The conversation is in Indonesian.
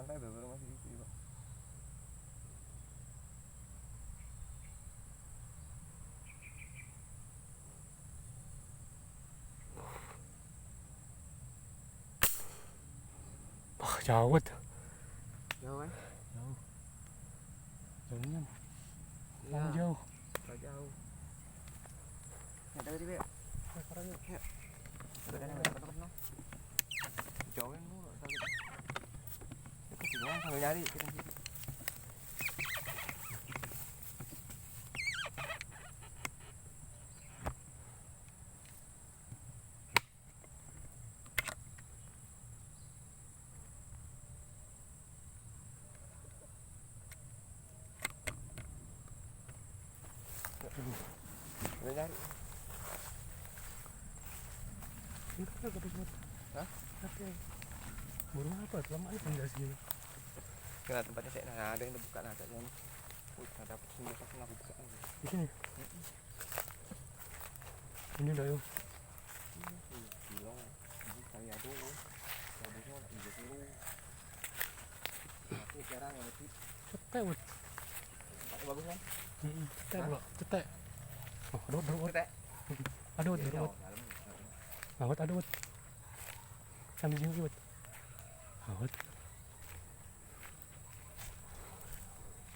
santai baru masih gitu Pak. Wah, jauh banget. Jauh kan? Jauh. Jauhnya. Iya. Jauh. Jauh. Ya dari Pak. Sekarang yuk. Ya. Udah kan teman-teman. Jauhin mulu tadi. Itu juga sambil nyari kita situ. Udah nyari. Itu kan dapat buat. Hah? Oke. Burung apa? Lama itu enggak sih. Kena tempatnya saya nah, ada yang terbuka nah kayaknya. Nggak dapat semua aku nak buka. Di sini. Ini udah yuk. Bilang, ini kali ada loh. Habisnya nak injek dulu. Aku sekarang yang lebih Cetek, Bud. tempatnya bagus kan? Cetek pula. Cetek. Oh, aduh. Cetek. Aduh. Dalam. Awet, aduh. Sambil sini, Bud. Awet.